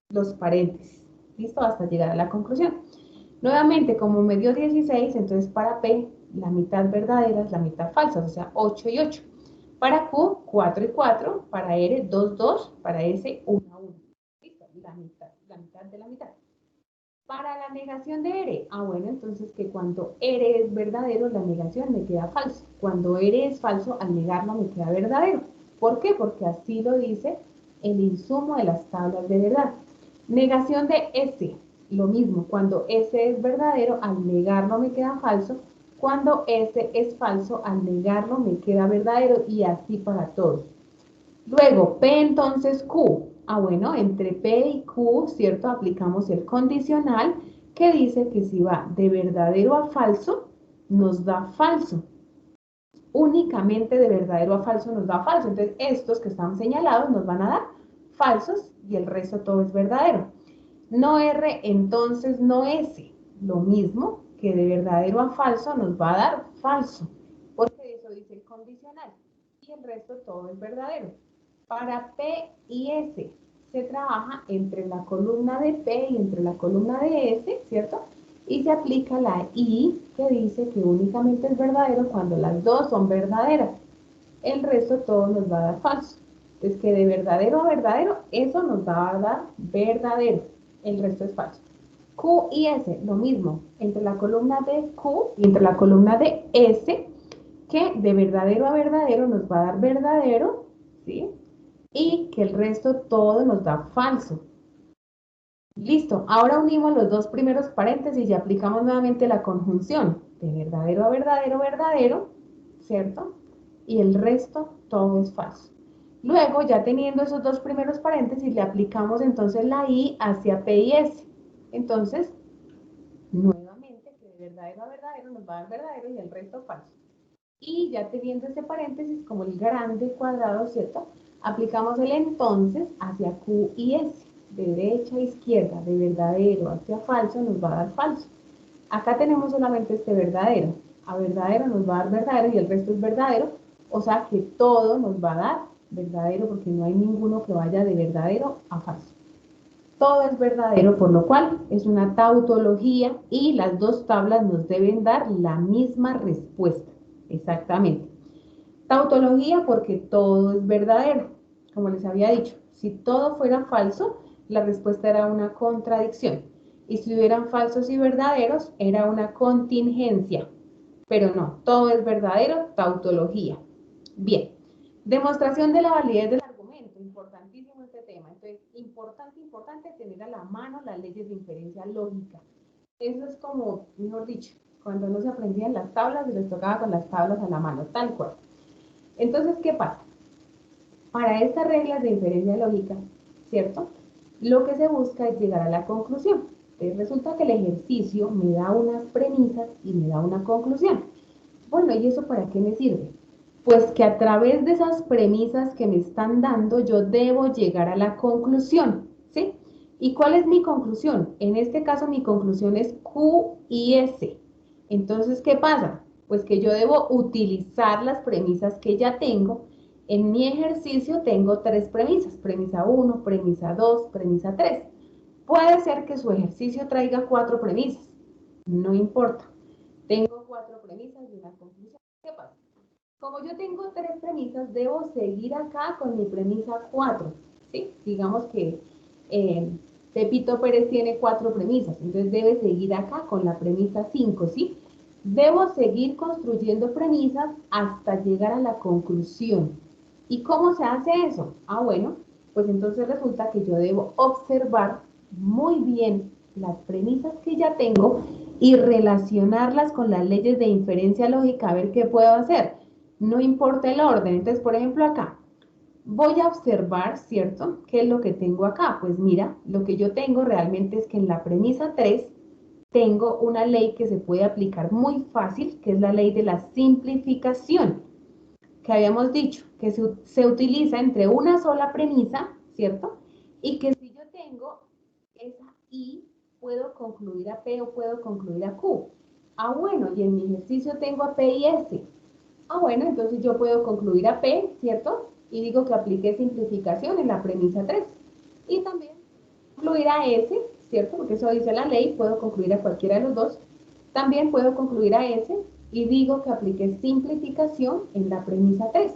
los paréntesis. ¿Listo? Hasta llegar a la conclusión. Nuevamente, como me dio 16, entonces para P, la mitad verdaderas, la mitad falsas, o sea, 8 y 8. Para Q, 4 y 4. Para R, 2, 2. Para S, 1, 1. ¿Listo? La mitad de la mitad. Para la negación de R, bueno, entonces que cuando R es verdadero, la negación me queda falso. Cuando R es falso, al negarlo me queda verdadero. ¿Por qué? Porque así lo dice el insumo de las tablas de verdad. Negación de S, lo mismo. Cuando S es verdadero, al negarlo me queda falso. Cuando S es falso, al negarlo me queda verdadero y así para todos. Luego, P entonces Q. Bueno, entre P y Q, ¿cierto? Aplicamos el condicional que dice que si va de verdadero a falso, nos da falso. Únicamente de verdadero a falso nos da falso. Entonces, estos que están señalados nos van a dar falsos y el resto todo es verdadero. No R, entonces no S. Lo mismo que de verdadero a falso nos va a dar falso. Porque eso dice el condicional. Y el resto todo es verdadero. Para P y S se trabaja entre la columna de P y entre la columna de S, ¿cierto? Y se aplica la I que dice que únicamente es verdadero cuando las dos son verdaderas. El resto todo nos va a dar falso. Entonces que de verdadero a verdadero, eso nos va a dar verdadero. El resto es falso. Q y S, lo mismo, entre la columna de Q y entre la columna de S, que de verdadero a verdadero nos va a dar verdadero, ¿sí? Y que el resto todo nos da falso. Listo, ahora unimos los dos primeros paréntesis y aplicamos nuevamente la conjunción de verdadero a verdadero, verdadero, ¿cierto? Y el resto todo es falso. Luego, ya teniendo esos dos primeros paréntesis, le aplicamos entonces la I hacia P y S. Entonces, nuevamente, que de verdadero a verdadero nos va a dar verdadero y el resto falso. Y ya teniendo ese paréntesis como el grande cuadrado, ¿cierto? Aplicamos el entonces hacia Q y S. De derecha a izquierda, de verdadero hacia falso, nos va a dar falso. Acá tenemos solamente este verdadero. A verdadero nos va a dar verdadero y el resto es verdadero. O sea que todo nos va a dar verdadero porque no hay ninguno que vaya de verdadero a falso. Todo es verdadero, por lo cual es una tautología y las dos tablas nos deben dar la misma respuesta. Exactamente. Tautología porque todo es verdadero. Como les había dicho, si todo fuera falso, la respuesta era una contradicción. Y si hubieran falsos y verdaderos, era una contingencia. Pero no, todo es verdadero, tautología. Bien, demostración de la validez del argumento. Importantísimo este tema. Entonces, importante tener a la mano las leyes de inferencia lógica. Eso es como, mejor dicho, cuando no se aprendían las tablas y les tocaba con las tablas a la mano, tal cual. Entonces, ¿qué pasa? Para estas reglas de inferencia lógica, ¿cierto? Lo que se busca es llegar a la conclusión. Entonces, resulta que el ejercicio me da unas premisas y me da una conclusión. Bueno, ¿y eso para qué me sirve? Pues que a través de esas premisas que me están dando, yo debo llegar a la conclusión, ¿sí? ¿Y cuál es mi conclusión? En este caso, mi conclusión es Q y S. Entonces, ¿qué pasa? Pues que yo debo utilizar las premisas que ya tengo. En mi ejercicio tengo tres premisas, premisa 1, premisa 2, premisa 3. Puede ser que su ejercicio traiga cuatro premisas, no importa. Tengo cuatro premisas y una conclusión. ¿Qué pasa? Como yo tengo tres premisas, debo seguir acá con mi premisa 4, ¿sí? Digamos que eh, Pepito Pérez tiene cuatro premisas, entonces debe seguir acá con la premisa 5, ¿sí? Debo seguir construyendo premisas hasta llegar a la conclusión. ¿Y cómo se hace eso? Ah, bueno, pues entonces resulta que yo debo observar muy bien las premisas que ya tengo y relacionarlas con las leyes de inferencia lógica a ver qué puedo hacer. No importa el orden. Entonces, por ejemplo, acá voy a observar, ¿cierto? ¿Qué es lo que tengo acá? Pues mira, lo que yo tengo realmente es que en la premisa 3 tengo una ley que se puede aplicar muy fácil, que es la ley de la simplificación, que habíamos dicho, que se utiliza entre una sola premisa, ¿cierto? Y que si yo tengo esa I, puedo concluir a P o puedo concluir a Q. Ah, bueno, y en mi ejercicio tengo a P y S. Ah, bueno, entonces yo puedo concluir a P, ¿cierto? Y digo que apliqué simplificación en la premisa 3. Y también concluir a S, ¿cierto? Porque eso dice la ley, puedo concluir a cualquiera de los dos. También puedo concluir a S y digo que apliqué simplificación en la premisa 3.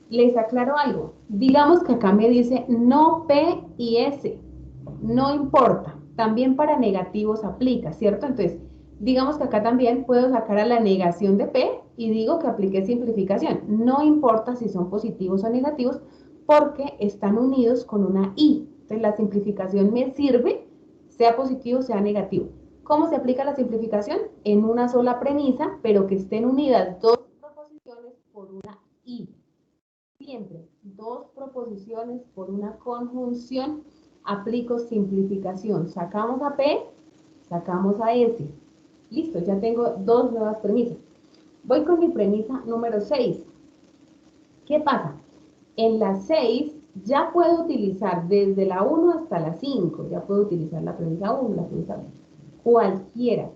Les aclaro algo. Digamos que acá me dice no P y S. No importa. También para negativos aplica, ¿cierto? Entonces, digamos que acá también puedo sacar a la negación de P y digo que apliqué simplificación. No importa si son positivos o negativos porque están unidos con una I. Entonces, la simplificación me sirve, sea positivo, sea negativo. ¿Cómo se aplica la simplificación? En una sola premisa, pero que estén unidas dos proposiciones por una I. Siempre dos proposiciones por una conjunción, aplico simplificación. Sacamos a P, sacamos a S. Listo, ya tengo dos nuevas premisas. Voy con mi premisa número 6. ¿Qué pasa? En la 6 ya puedo utilizar desde la 1 hasta la 5. Ya puedo utilizar la premisa 1, la premisa 2. Cualquiera.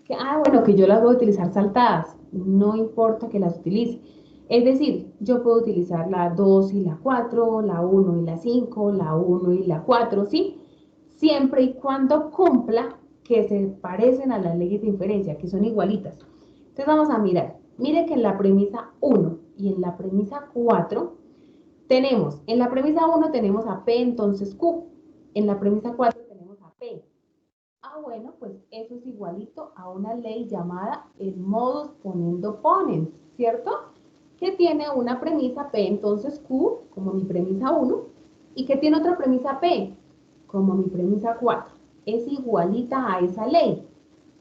Bueno, que yo las voy a utilizar saltadas. No importa que las utilice. Es decir, yo puedo utilizar la 2 y la 4, la 1 y la 5, la 1 y la 4, ¿sí? Siempre y cuando cumpla que se parecen a las leyes de inferencia, que son igualitas. Entonces vamos a mirar. Mire que en la premisa 1 y en la premisa 4 tenemos, en la premisa 1 tenemos a P, entonces Q. En la premisa 4 tenemos a P. Ah, bueno, pues eso es igualito a una ley llamada el modus ponendo ponens, ¿cierto? Que tiene una premisa P, entonces Q, como mi premisa 1, y que tiene otra premisa P, como mi premisa 4. Es igualita a esa ley.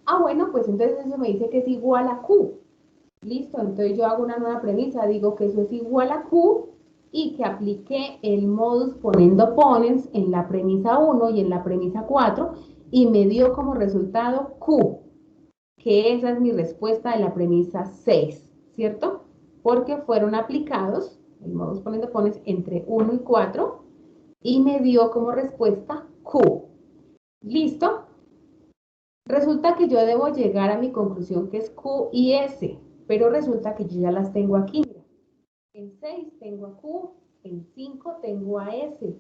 Ah, bueno, pues entonces eso me dice que es igual a Q. Listo, entonces yo hago una nueva premisa, digo que eso es igual a Q y que apliqué el modus ponendo ponens en la premisa 1 y en la premisa 4 y me dio como resultado Q, que esa es mi respuesta de la premisa 6, ¿cierto? Porque fueron aplicados el modus ponendo ponens entre 1 y 4 y me dio como respuesta Q. ¿Listo? Resulta que yo debo llegar a mi conclusión que es Q y S, pero resulta que yo ya las tengo aquí. En 6 tengo a Q, en 5 tengo a S.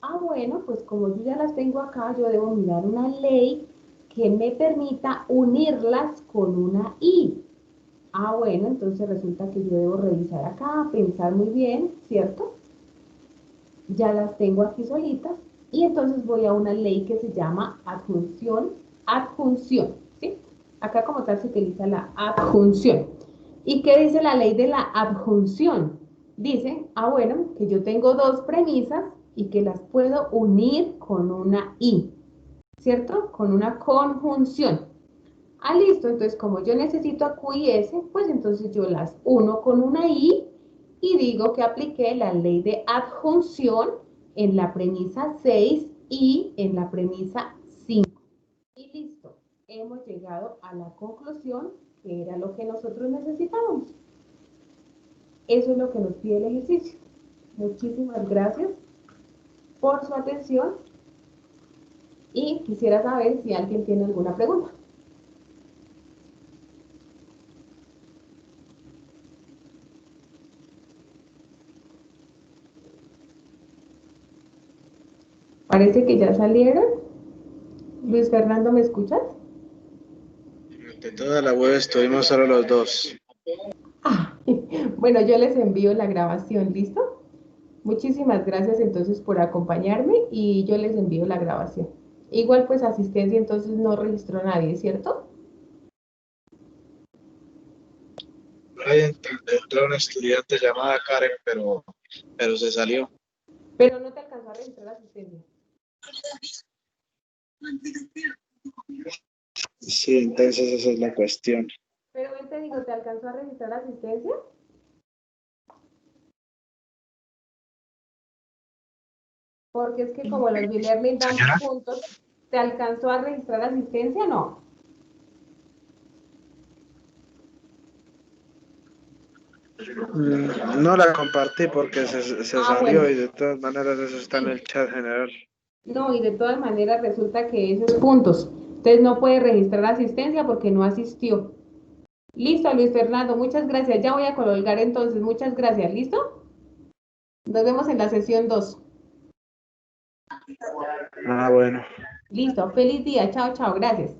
Ah, bueno, pues como yo ya las tengo acá, yo debo mirar una ley que me permita unirlas con una I. Ah, bueno, entonces resulta que yo debo revisar acá, pensar muy bien, ¿cierto? Ya las tengo aquí solitas y entonces voy a una ley que se llama adjunción, ¿sí? Acá como tal se utiliza la adjunción. ¿Y qué dice la ley de la adjunción? Dice, bueno, que yo tengo dos premisas y que las puedo unir con una I, ¿cierto? Con una conjunción. Ah, listo, entonces como yo necesito a Q y S, pues entonces yo las uno con una I y digo que apliqué la ley de adjunción en la premisa 6 y en la premisa 5. Y listo, hemos llegado a la conclusión que era lo que nosotros necesitábamos. Eso es lo que nos pide el ejercicio. Muchísimas gracias por su atención y quisiera saber si alguien tiene alguna pregunta. Parece que ya salieron. Luis Fernando, ¿me escuchas? De toda la web estuvimos solo los dos. Ah, bueno, yo les envío la grabación, ¿listo? Muchísimas gracias entonces por acompañarme y yo les envío la grabación. Igual pues asistencia entonces no registró nadie, ¿cierto? Ahí entró una estudiante llamada Karen, pero se salió. Pero no te alcanzó a registrar asistencia. Sí, entonces esa es la cuestión. Pero él te digo, ¿te alcanzó a registrar asistencia? Porque es que como los B-Learning dan Señora. puntos, ¿te alcanzó a registrar asistencia? No. No la compartí porque se Ah, salió bueno. y de todas maneras eso está en Sí. el chat general. No, y de todas maneras resulta que esos puntos. Entonces no puede registrar asistencia porque no asistió. Listo, Luis Fernando, muchas gracias. Ya voy a colgar entonces. Muchas gracias. ¿Listo? Nos vemos en la sesión 2. Ah, bueno. Listo. Feliz día. Chao, chao. Gracias.